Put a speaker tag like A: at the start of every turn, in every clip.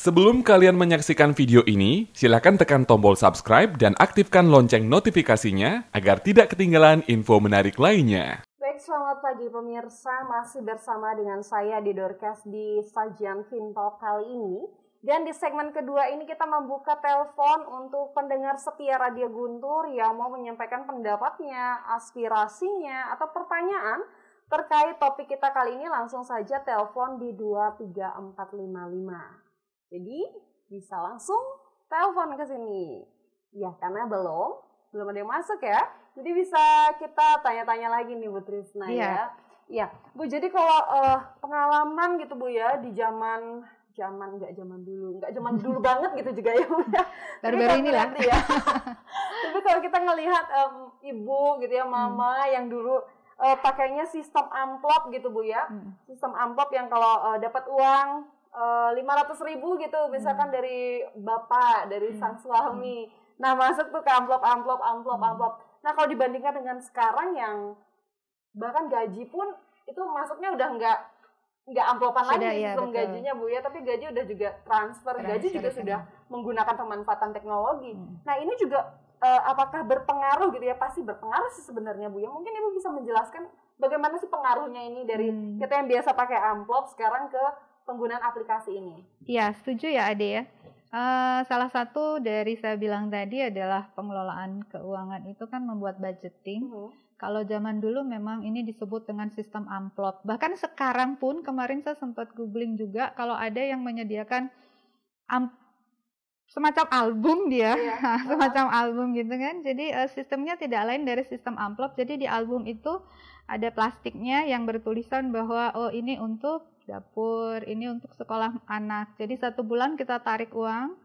A: Sebelum kalian menyaksikan video ini, silakan tekan tombol subscribe dan aktifkan lonceng notifikasinya agar tidak ketinggalan info menarik lainnya.
B: Baik, selamat pagi pemirsa. Masih bersama dengan saya di Dorcas di sajian Fintalk kali ini. Dan di segmen kedua ini kita membuka telepon untuk pendengar setia Radio Guntur yang mau menyampaikan pendapatnya, aspirasinya, atau pertanyaan terkait topik kita kali ini. Langsung saja telepon di 23455. Jadi bisa langsung telepon ke sini. Ya, karena belum ada yang masuk ya. Jadi bisa kita tanya-tanya lagi nih Bu Trisna ya. Ya, Bu, jadi kalau pengalaman gitu Bu ya di zaman dulu banget gitu juga ya Bu ya.
C: Baru-baru ini lah.
B: Ya. Tapi kalau kita ngelihat ibu gitu ya, mama yang dulu pakainya sistem amplop gitu Bu ya. Sistem amplop yang kalau dapat uang 500.000 gitu misalkan dari bapak, dari sang suami. Nah, masuk tuh ke amplop. Nah, kalau dibandingkan dengan sekarang yang bahkan gaji pun itu masuknya udah nggak amplopan
C: sudah,
B: lagi sistem
C: betul.
B: gajinya Bu ya, tapi gaji udah juga transfer gaji juga sudah menggunakan pemanfaatan teknologi. Nah, ini juga apakah berpengaruh gitu ya? Pasti berpengaruh sih sebenarnya Bu ya. Mungkin Ibu bisa menjelaskan bagaimana sih pengaruhnya ini dari kita yang biasa pakai amplop sekarang ke penggunaan aplikasi ini.
C: Iya, setuju ya Ade ya. Salah satu dari saya bilang tadi adalah pengelolaan keuangan itu kan membuat budgeting. Kalau zaman dulu memang ini disebut dengan sistem amplop. Bahkan sekarang pun kemarin saya sempat googling juga kalau ada yang menyediakan semacam album dia, semacam album gitu kan. Jadi sistemnya tidak lain dari sistem amplop. Jadi di album itu ada plastiknya yang bertulisan bahwa oh ini untuk dapur, ini untuk sekolah anak. Jadi 1 bulan kita tarik uang,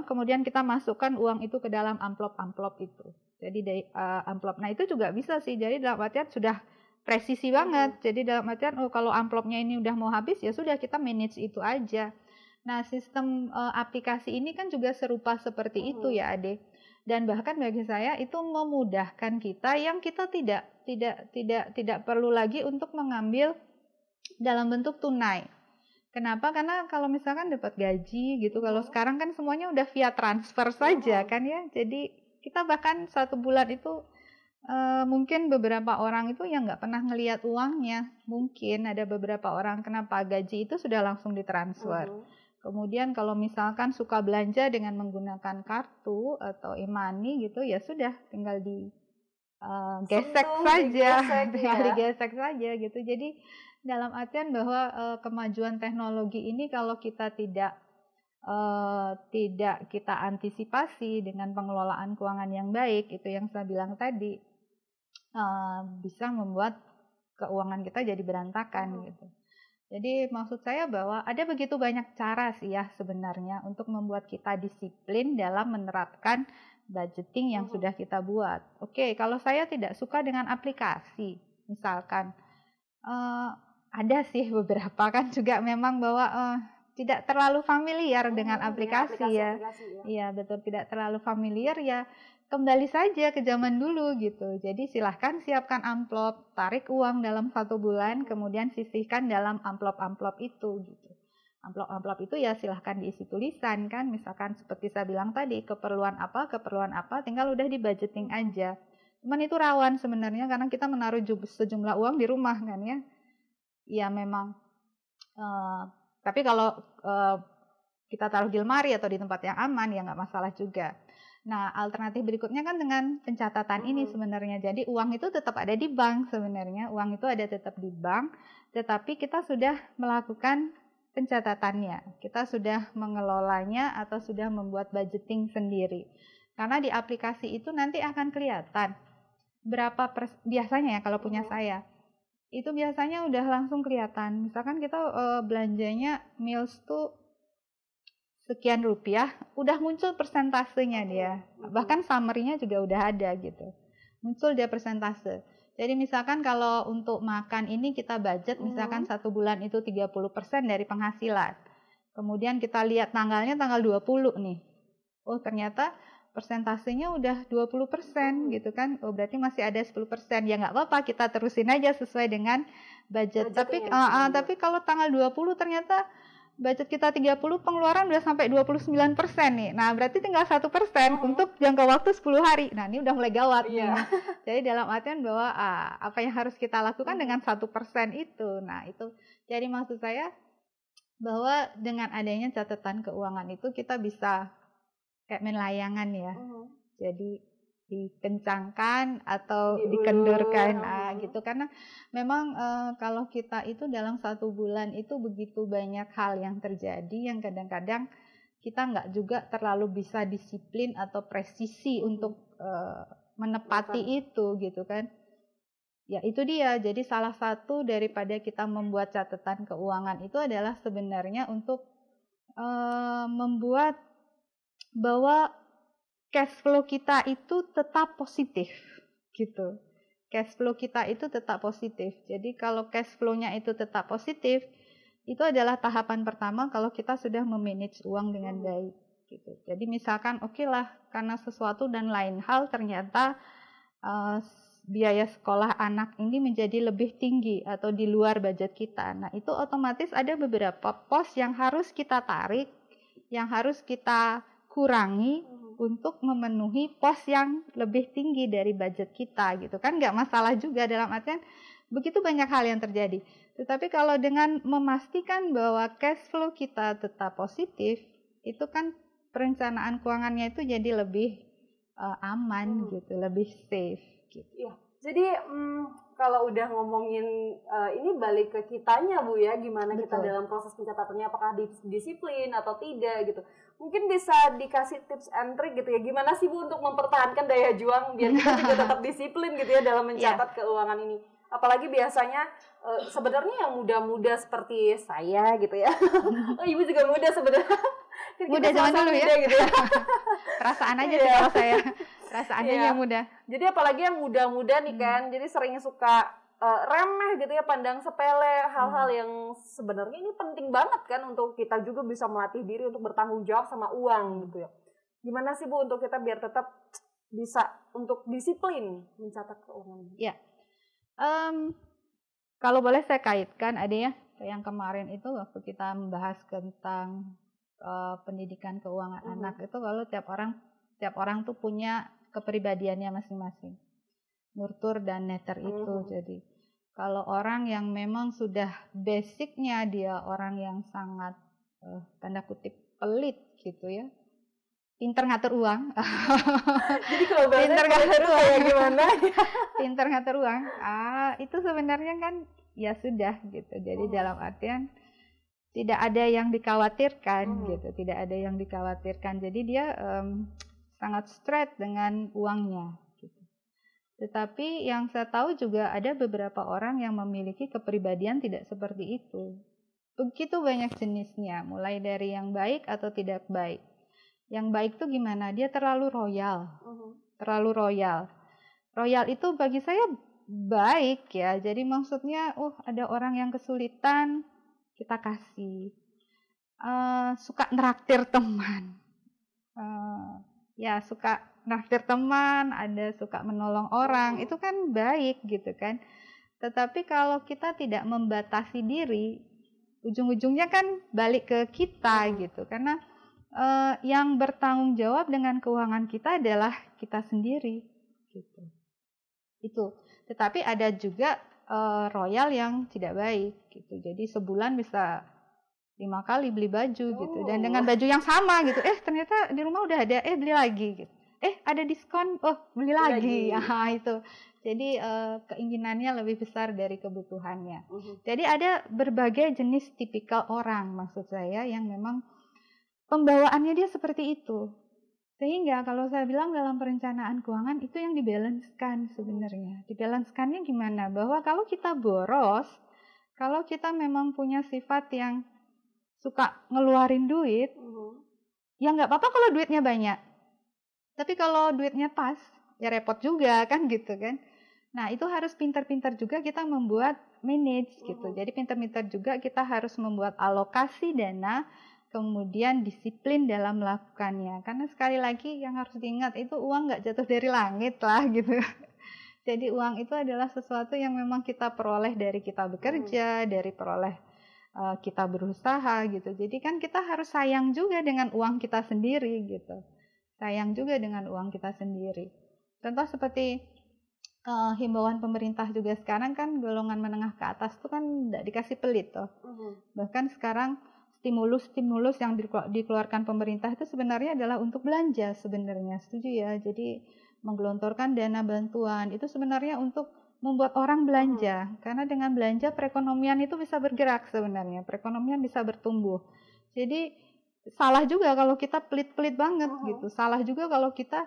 C: kemudian kita masukkan uang itu ke dalam amplop itu. Jadi dari amplop. Nah, itu juga bisa sih. Jadi dalam artian sudah presisi banget. Jadi dalam artian kalau amplopnya ini udah mau habis ya sudah kita manage itu aja. Nah, sistem aplikasi ini kan juga serupa seperti itu ya, Ade. Dan bahkan bagi saya itu memudahkan kita yang kita tidak perlu lagi untuk mengambil dalam bentuk tunai. Kenapa? Karena kalau misalkan dapat gaji gitu, kalau sekarang kan semuanya udah via transfer saja kan ya. Jadi kita bahkan 1 bulan itu mungkin beberapa orang itu yang nggak pernah ngelihat uangnya. Mungkin ada beberapa orang kenapa gaji itu sudah langsung ditransfer. Kemudian kalau misalkan suka belanja dengan menggunakan kartu atau e-money gitu ya sudah tinggal digesek saja gitu. Jadi dalam artian bahwa kemajuan teknologi ini kalau kita tidak kita antisipasi dengan pengelolaan keuangan yang baik, itu yang saya bilang tadi bisa membuat keuangan kita jadi berantakan gitu. Jadi maksud saya bahwa ada begitu banyak cara sih ya sebenarnya untuk membuat kita disiplin dalam menerapkan budgeting yang sudah kita buat. Oke, kalau saya tidak suka dengan aplikasi, misalkan ada sih beberapa kan juga memang bahwa tidak terlalu familiar dengan aplikasi ya. Iya betul, tidak terlalu familiar ya. Kembali saja ke zaman dulu gitu. Jadi silahkan siapkan amplop, tarik uang dalam 1 bulan, kemudian sisihkan dalam amplop itu gitu. Amplop itu ya silahkan diisi tulisan kan, misalkan seperti saya bilang tadi, keperluan apa, tinggal udah di-budgeting aja. Cuman itu rawan sebenarnya karena kita menaruh sejumlah uang di rumah kan ya. Ya memang, tapi kalau kita taruh di lemari atau di tempat yang aman ya nggak masalah juga. Nah, alternatif berikutnya kan dengan pencatatan ini sebenarnya. Jadi uang itu tetap ada di bank sebenarnya. Uang itu ada tetap di bank, tetapi kita sudah melakukan pencatatannya. Kita sudah mengelolanya atau sudah membuat budgeting sendiri. Karena di aplikasi itu nanti akan kelihatan berapa biasanya ya kalau punya saya. Itu biasanya udah langsung kelihatan. Misalkan kita belanjanya meals tuh sekian rupiah, udah muncul persentasenya dia. Bahkan summary-nya juga udah ada gitu. Muncul dia persentase. Jadi misalkan kalau untuk makan ini kita budget misalkan 1 bulan itu 30% dari penghasilan. Kemudian kita lihat tanggalnya tanggal 20 nih. Oh ternyata persentasenya udah 20% gitu kan. Oh berarti masih ada 10%. Ya nggak apa-apa, kita terusin aja sesuai dengan budget. Tapi kalau tanggal 20 ternyata budget kita 30, pengeluaran udah sampai 29% nih. Nah, berarti tinggal 1% untuk jangka waktu 10 hari. Nah, ini udah mulai gawat nih. Jadi dalam artian bahwa apa yang harus kita lakukan dengan 1% itu. Nah, itu jadi maksud saya bahwa dengan adanya catatan keuangan itu kita bisa kayak main layangan ya. Jadi dikencangkan atau dikendorkan gitu, karena memang kalau kita itu dalam 1 bulan itu begitu banyak hal yang terjadi yang kadang-kadang kita nggak juga terlalu bisa disiplin atau presisi untuk menepati itu gitu kan. Ya itu dia, jadi salah satu daripada kita membuat catatan keuangan itu adalah sebenarnya untuk membuat bahwa cash flow kita itu tetap positif gitu. Cash flow kita itu tetap positif. Jadi kalau cash flow-nya itu tetap positif, itu adalah tahapan pertama kalau kita sudah memanage uang dengan baik gitu. Jadi misalkan oke lah, karena sesuatu dan lain hal ternyata biaya sekolah anak ini menjadi lebih tinggi atau di luar budget kita. Nah, itu otomatis ada beberapa pos yang harus kita tarik, yang harus kita kurangi untuk memenuhi pos yang lebih tinggi dari budget kita gitu kan. Nggak masalah juga, dalam artian begitu banyak hal yang terjadi. Tetapi kalau dengan memastikan bahwa cash flow kita tetap positif, itu kan perencanaan keuangannya itu jadi lebih aman gitu, lebih safe gitu.
B: Ya, jadi kalau udah ngomongin ini balik ke kitanya Bu ya, gimana kita dalam proses pencatatannya, apakah disiplin atau tidak gitu. Mungkin bisa dikasih tips and trick gitu ya, gimana sih Bu untuk mempertahankan daya juang biar kita juga tetap disiplin gitu ya dalam mencatat keuangan ini. Apalagi biasanya sebenarnya yang muda-muda seperti saya gitu ya. Ibu juga muda sebenarnya.
C: Muda zaman dulu ya. Gitu ya. Perasaan aja sih kalau saya. Perasaannya yang muda.
B: Jadi apalagi yang muda-muda nih kan, jadi sering suka remeh gitu ya, pandang sepele hal-hal yang sebenarnya ini penting banget kan untuk kita juga bisa melatih diri untuk bertanggung jawab sama uang gitu ya. Gimana sih Bu untuk kita biar tetap bisa untuk disiplin mencatat keuangan?
C: Ya, kalau boleh saya kaitkan ada ya, yang kemarin itu waktu kita membahas tentang pendidikan keuangan anak itu, kalau tiap orang tuh punya kepribadiannya masing-masing, nurtur dan neter itu. Jadi kalau orang yang memang sudah basicnya dia orang yang sangat tanda kutip pelit gitu ya, pinter ngatur uang.
B: Jadi kalau pinter ngatur uang kayak gimana?
C: Pinter ngatur uang, itu sebenarnya kan ya sudah gitu. Jadi dalam artian tidak ada yang dikhawatirkan gitu, tidak ada yang dikhawatirkan. Jadi dia sangat straight dengan uangnya gitu. Tetapi yang saya tahu juga ada beberapa orang yang memiliki kepribadian tidak seperti itu. Begitu banyak jenisnya, mulai dari yang baik atau tidak baik. Yang baik tuh gimana? Dia terlalu royal. Terlalu royal. Royal itu bagi saya baik ya. Jadi maksudnya, ada orang yang kesulitan, kita kasih. Suka nraktir teman. Ya suka nraktir teman, ada suka menolong orang, itu kan baik gitu kan. Tetapi kalau kita tidak membatasi diri, ujung-ujungnya kan balik ke kita gitu. Karena yang bertanggung jawab dengan keuangan kita adalah kita sendiri gitu. Itu. Tetapi ada juga royal yang tidak baik gitu. Jadi sebulan bisa 5 kali beli baju gitu, dan dengan baju yang sama gitu, ternyata di rumah udah ada, beli lagi gitu, ada diskon, beli lagi. Itu jadi keinginannya lebih besar dari kebutuhannya. Jadi ada berbagai jenis tipikal orang, maksud saya, yang memang pembawaannya dia seperti itu, sehingga kalau saya bilang dalam perencanaan keuangan itu yang dibalanskan sebenarnya. Dibalanskannya gimana? Bahwa kalau kita boros, kalau kita memang punya sifat yang suka ngeluarin duit, ya nggak apa-apa kalau duitnya banyak. Tapi kalau duitnya pas, ya repot juga kan gitu kan. Nah itu harus pintar-pintar juga kita membuat manage gitu. Jadi pintar-pintar juga kita harus membuat alokasi dana, kemudian disiplin dalam melakukannya. Karena sekali lagi yang harus diingat itu uang nggak jatuh dari langit lah gitu. Jadi uang itu adalah sesuatu yang memang kita peroleh dari kita bekerja, dari peroleh kita berusaha gitu. Jadi kan kita harus sayang juga dengan uang kita sendiri gitu. Sayang juga dengan uang kita sendiri. Contoh seperti himbauan pemerintah juga sekarang kan golongan menengah ke atas tuh kan tidak dikasih pelit toh. Bahkan sekarang stimulus yang dikeluarkan pemerintah itu sebenarnya adalah untuk belanja sebenarnya, setuju ya. Jadi menggelontorkan dana bantuan itu sebenarnya untuk membuat orang belanja, karena dengan belanja perekonomian itu bisa bergerak sebenarnya, perekonomian bisa bertumbuh. Jadi salah juga kalau kita pelit-pelit banget gitu, salah juga kalau kita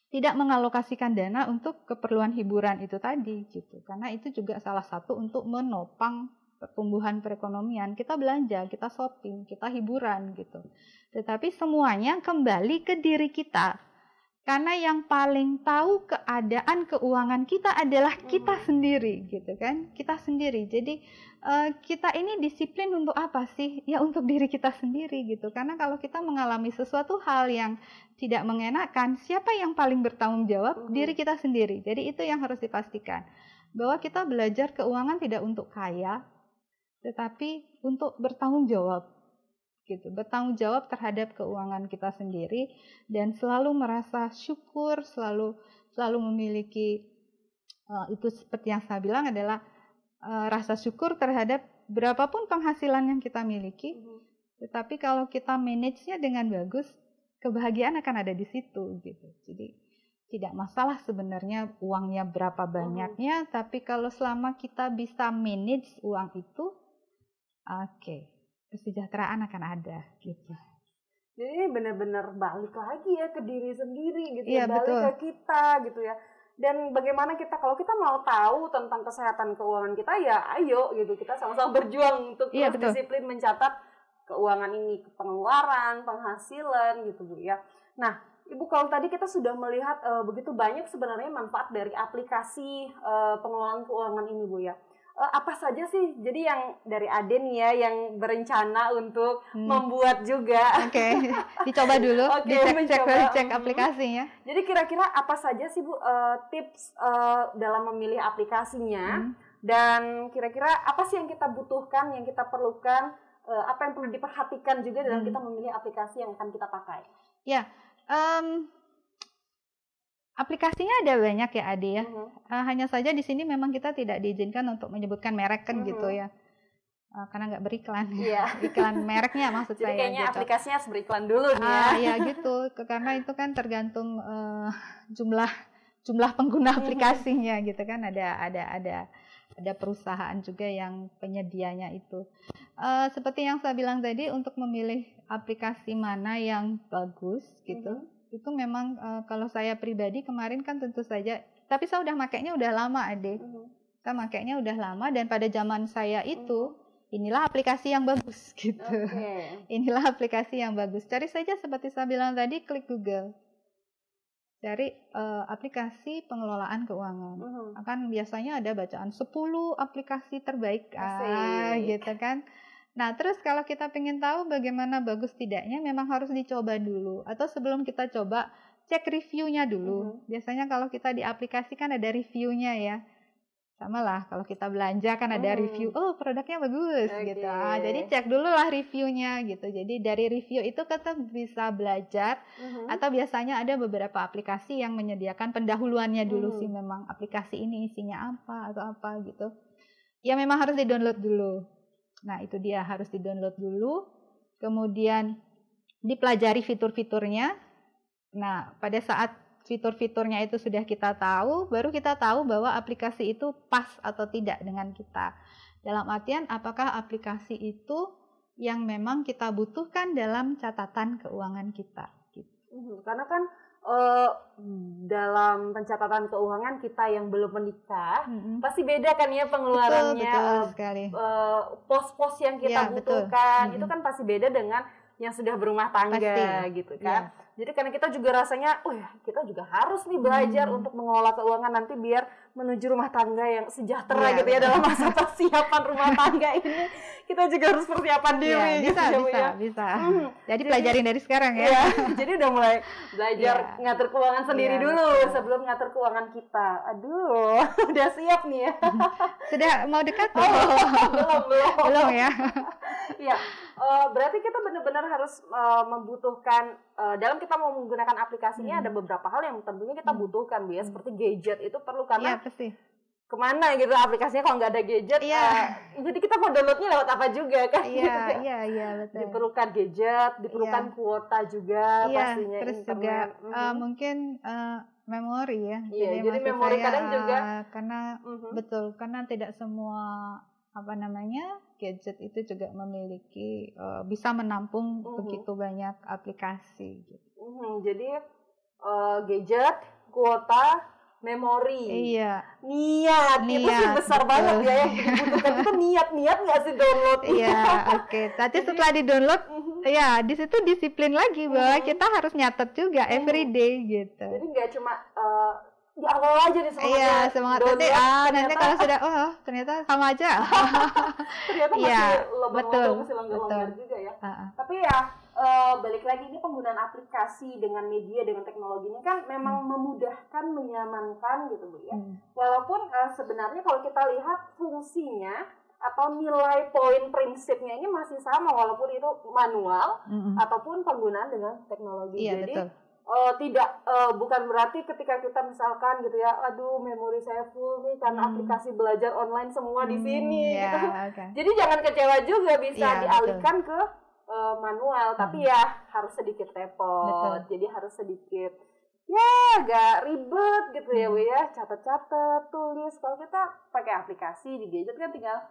C: tidak mengalokasikan dana untuk keperluan hiburan itu tadi gitu, karena itu juga salah satu untuk menopang pertumbuhan perekonomian. Kita belanja, kita shopping, kita hiburan gitu. Tetapi semuanya kembali ke diri kita. Karena yang paling tahu keadaan keuangan kita adalah kita sendiri gitu kan. Kita sendiri. Jadi kita ini disiplin untuk apa sih? Ya untuk diri kita sendiri gitu. Karena kalau kita mengalami sesuatu hal yang tidak mengenakan, siapa yang paling bertanggung jawab? Diri kita sendiri. Jadi itu yang harus dipastikan. Bahwa kita belajar keuangan tidak untuk kaya, tetapi untuk bertanggung jawab gitu, bertanggung jawab terhadap keuangan kita sendiri dan selalu merasa syukur, selalu memiliki itu seperti yang saya bilang adalah rasa syukur terhadap berapapun penghasilan yang kita miliki. Tetapi kalau kita manage-nya dengan bagus, kebahagiaan akan ada di situ gitu. Jadi tidak masalah sebenarnya uangnya berapa banyaknya, tapi kalau selama kita bisa manage uang itu, kesejahteraan akan ada gitu.
B: Jadi ini benar-benar balik lagi ya ke diri sendiri gitu,
C: ya,
B: balik
C: betul.
B: ke kita gitu ya. Dan bagaimana kalau kita mau tahu tentang kesehatan keuangan kita, ya ayo gitu, kita sama-sama berjuang untuk terus disiplin mencatat keuangan ini, pengeluaran, penghasilan gitu Bu ya. Nah, Ibu, kalau tadi kita sudah melihat begitu banyak sebenarnya manfaat dari aplikasi pengelolaan keuangan ini Bu ya. Apa saja sih jadi yang dari Aden ya yang berencana untuk membuat juga?
C: Dicoba dulu, dicek aplikasinya.
B: Jadi kira-kira apa saja sih Bu tips dalam memilih aplikasinya, dan kira-kira apa sih yang kita butuhkan, yang kita perlukan, apa yang perlu diperhatikan juga dalam kita memilih aplikasi yang akan kita pakai?
C: Ya, aplikasinya ada banyak ya Ade ya. Hanya saja di sini memang kita tidak diizinkan untuk menyebutkan merek kan gitu ya. Karena nggak beriklan. Iklan mereknya maksud
B: Jadi
C: saya.
B: Jadi kayaknya
C: gitu.
B: Aplikasinya harus beriklan dulu nih ya.
C: Ya gitu. Karena itu kan tergantung jumlah pengguna aplikasinya gitu kan. Ada perusahaan juga yang penyedianya itu. Seperti yang saya bilang tadi, untuk memilih aplikasi mana yang bagus gitu. Itu memang kalau saya pribadi kemarin kan tentu saja, tapi saya udah makainya udah lama Ade. Saya makainya udah lama, dan pada zaman saya itu inilah aplikasi yang bagus gitu. Inilah aplikasi yang bagus. Cari saja seperti saya bilang tadi, klik Google. Cari aplikasi pengelolaan keuangan. Akan biasanya ada bacaan 10 aplikasi terbaik gitu kan. Nah, terus kalau kita pengen tahu bagaimana bagus tidaknya, memang harus dicoba dulu. Atau sebelum kita coba, cek reviewnya dulu. Biasanya kalau kita di aplikasi kan ada reviewnya ya. Sama lah, kalau kita belanja kan ada review, oh produknya bagus gitu. Jadi cek dulu lah reviewnya gitu. Jadi dari review itu kita bisa belajar. Atau biasanya ada beberapa aplikasi yang menyediakan pendahuluannya dulu sih, memang aplikasi ini isinya apa atau apa gitu. Ya memang harus di-download dulu. Nah itu dia, harus di-download dulu, kemudian dipelajari fitur-fiturnya. Nah pada saat fitur-fiturnya itu sudah kita tahu, baru kita tahu bahwa aplikasi itu pas atau tidak dengan kita. Dalam artian apakah aplikasi itu yang memang kita butuhkan dalam catatan keuangan kita. Gitu.
B: Karena kan dalam pencatatan keuangan kita yang belum menikah, pasti beda kan ya pengeluarannya.
C: Betul sekali.
B: Pos-pos yang kita butuhkan itu kan pasti beda dengan yang sudah berumah tangga.
C: Pasti.
B: Gitu kan. Jadi karena kita juga rasanya, oh ya kita juga harus nih belajar untuk mengelola keuangan nanti biar menuju rumah tangga yang sejahtera gitu ya dalam masa persiapan rumah tangga ini. Kita juga harus persiapan diri.
C: Bisa. Jadi pelajarin dari sekarang ya.
B: Jadi udah mulai belajar ngatur keuangan sendiri dulu sebelum ngatur keuangan kita. Aduh, udah siap nih ya.
C: Sudah mau dekat?
B: Belum
C: ya.
B: Iya, berarti kita benar-benar harus membutuhkan dalam kita mau menggunakan aplikasinya ada beberapa hal yang tentunya kita butuhkan, Bu ya, seperti gadget itu perlu karena
C: pasti.
B: Kemana gitu aplikasinya kalau nggak ada gadget, jadi kita mau downloadnya lewat apa juga kan?
C: Iya, betul.
B: Diperlukan gadget, diperlukan kuota juga pastinya.
C: Terus internet. Juga mungkin memori ya.
B: Jadi memori kadang juga
C: karena betul karena tidak semua gadget itu juga memiliki bisa menampung begitu banyak aplikasi gitu.
B: Jadi gadget, kuota, memori, niat itu sih besar banget ya yang dibutuhkan itu niat nggak sih download?
C: Tadi setelah di download, di situ disiplin lagi bahwa kita harus nyatet juga everyday gitu.
B: Jadi nggak cuma di awal aja nih
C: semangat nanti kalau sudah ternyata sama aja.
B: Ternyata masih longgar juga ya. Tapi balik lagi ini penggunaan aplikasi dengan media dengan teknologi ini kan memang memudahkan, menyamankan gitu Bu ya. Walaupun sebenarnya kalau kita lihat fungsinya atau nilai poin prinsipnya ini masih sama walaupun itu manual ataupun penggunaan dengan teknologi. Jadi betul. Bukan berarti ketika kita misalkan gitu ya, aduh memori saya full nih karena aplikasi belajar online semua di sini gitu. Jadi jangan kecewa juga, bisa dialihkan ke manual, tapi ya harus sedikit repot. Jadi harus sedikit agak ribet gitu ya Bu ya, catat-catat, tulis. Kalau kita pakai aplikasi di gadget kan tinggal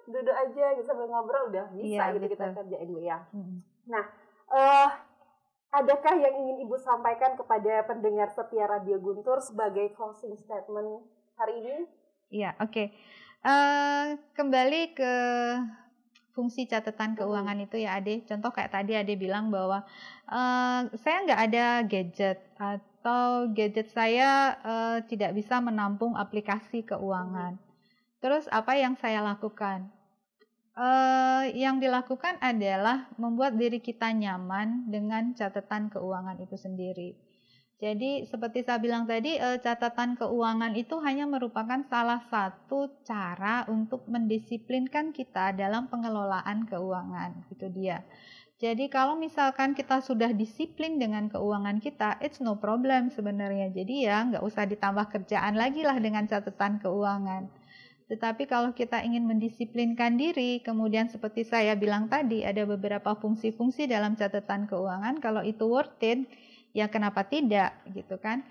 B: duduk aja gitu sambil ngobrol udah bisa gitu kita kerjain Bu ya. Nah, adakah yang ingin Ibu sampaikan kepada pendengar setia Radio Guntur sebagai closing statement hari ini? Iya,
C: oke. Kembali ke fungsi catatan keuangan itu ya Ade. Contoh kayak tadi Ade bilang bahwa saya nggak ada gadget atau gadget saya tidak bisa menampung aplikasi keuangan. Terus apa yang saya lakukan? Yang dilakukan adalah membuat diri kita nyaman dengan catatan keuangan itu sendiri. Jadi seperti saya bilang tadi, catatan keuangan itu hanya merupakan salah satu cara untuk mendisiplinkan kita dalam pengelolaan keuangan. Itu dia. Jadi kalau misalkan kita sudah disiplin dengan keuangan kita, it's no problem sebenarnya. Jadi ya nggak usah ditambah kerjaan lagi lah dengan catatan keuangan. Tetapi kalau kita ingin mendisiplinkan diri, kemudian seperti saya bilang tadi, ada beberapa fungsi-fungsi dalam catatan keuangan, kalau itu worth it, ya kenapa tidak, gitu kan.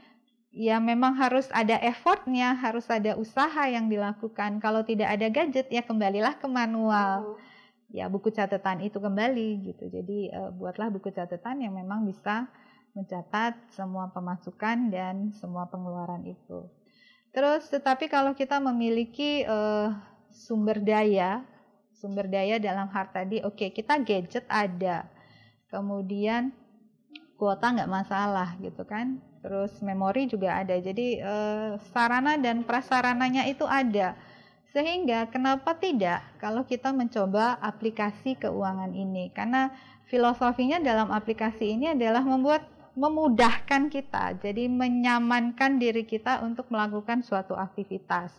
C: Ya memang harus ada effortnya, harus ada usaha yang dilakukan. Kalau tidak ada gadget, ya kembalilah ke manual. Ya buku catatan itu kembali, gitu. Jadi buatlah buku catatan yang memang bisa mencatat semua pemasukan dan semua pengeluaran itu. Terus tetapi kalau kita memiliki sumber daya dalam hal tadi, kita gadget ada, kemudian kuota nggak masalah gitu kan, terus memori juga ada, jadi sarana dan prasarananya itu ada, sehingga kenapa tidak kalau kita mencoba aplikasi keuangan ini, karena filosofinya dalam aplikasi ini adalah memudahkan kita, jadi menyamankan diri kita untuk melakukan suatu aktivitas.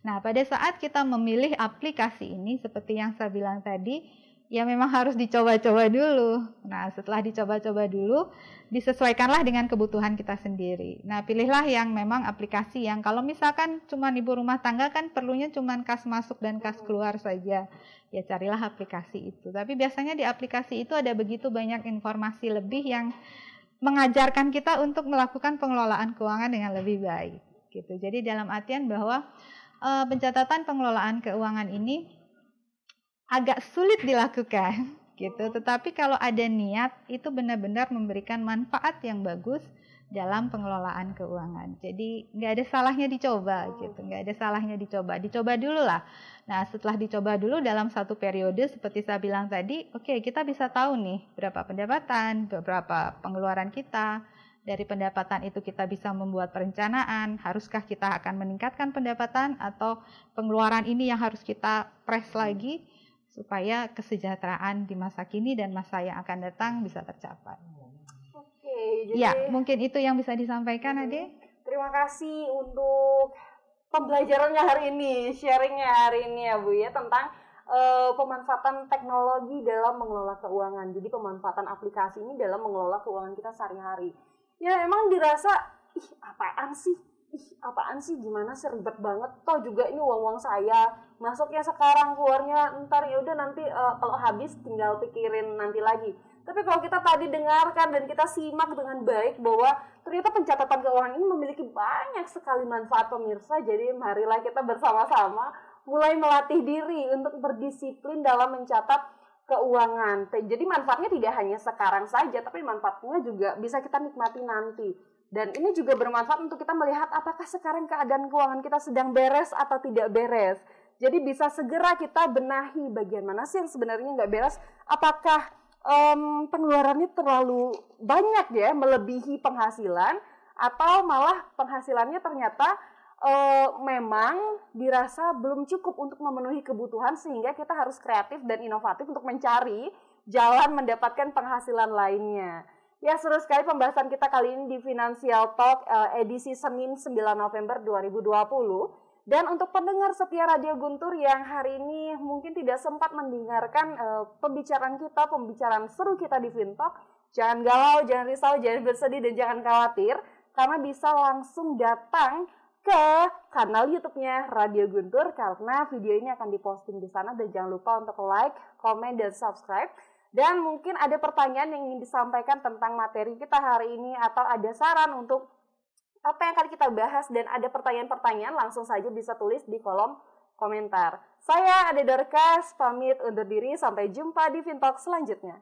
C: Nah, pada saat kita memilih aplikasi ini, seperti yang saya bilang tadi, ya memang harus dicoba-coba dulu. Nah, setelah dicoba-coba dulu, disesuaikanlah dengan kebutuhan kita sendiri. Nah, pilihlah yang memang aplikasi yang kalau misalkan cuma ibu rumah tangga kan perlunya cuma kas masuk dan kas keluar saja. Ya carilah aplikasi itu. Tapi biasanya di aplikasi itu ada begitu banyak informasi lebih yang mengajarkan kita untuk melakukan pengelolaan keuangan dengan lebih baik gitu. Jadi dalam artian bahwa pencatatan pengelolaan keuangan ini agak sulit dilakukan gitu. Tetapi kalau ada niat itu benar-benar memberikan manfaat yang bagus dalam pengelolaan keuangan. Jadi nggak ada salahnya dicoba gitu, nggak ada salahnya dicoba dulu lah. Nah setelah dicoba dulu dalam satu periode seperti saya bilang tadi, oke, kita bisa tahu nih berapa pendapatan, berapa pengeluaran kita. Dari pendapatan itu kita bisa membuat perencanaan, haruskah kita akan meningkatkan pendapatan atau pengeluaran ini yang harus kita press lagi supaya kesejahteraan di masa kini dan masa yang akan datang bisa tercapai.
B: Jadi,
C: ya, mungkin itu yang bisa disampaikan, Ade.
B: Terima kasih untuk pembelajarannya hari ini, sharingnya hari ini ya Bu ya, tentang pemanfaatan teknologi dalam mengelola keuangan. Jadi pemanfaatan aplikasi ini dalam mengelola keuangan kita sehari-hari. Ya emang dirasa, apaan sih, gimana sih, ribet banget, toh juga ini uang saya, masuknya sekarang, keluarnya ntar, ya udah nanti kalau habis tinggal pikirin nanti lagi. Tapi kalau kita tadi dengarkan dan kita simak dengan baik bahwa ternyata pencatatan keuangan ini memiliki banyak sekali manfaat pemirsa. Jadi marilah kita bersama-sama mulai melatih diri untuk berdisiplin dalam mencatat keuangan. Jadi manfaatnya tidak hanya sekarang saja, tapi manfaatnya juga bisa kita nikmati nanti. Dan ini juga bermanfaat untuk kita melihat apakah sekarang keadaan keuangan kita sedang beres atau tidak beres. Jadi bisa segera kita benahi bagian mana sih yang sebenarnya nggak beres. Apakah pengeluarannya terlalu banyak ya, melebihi penghasilan, atau malah penghasilannya ternyata memang dirasa belum cukup untuk memenuhi kebutuhan sehingga kita harus kreatif dan inovatif untuk mencari jalan mendapatkan penghasilan lainnya. Ya, seru sekali pembahasan kita kali ini di Financial Talk edisi Senin 9 November 2020. Dan untuk pendengar setia Radio Guntur yang hari ini mungkin tidak sempat mendengarkan pembicaraan seru kita di FinTalk, jangan galau, jangan risau, jangan bersedih, dan jangan khawatir, karena bisa langsung datang ke kanal YouTube-nya Radio Guntur, karena video ini akan diposting di sana. Dan jangan lupa untuk like, komen, dan subscribe. Dan mungkin ada pertanyaan yang ingin disampaikan tentang materi kita hari ini, atau ada saran untuk apa yang akan kita bahas, dan ada pertanyaan-pertanyaan, langsung saja bisa tulis di kolom komentar. Saya Ade Dorcas, pamit undur diri, sampai jumpa di FinTalk selanjutnya.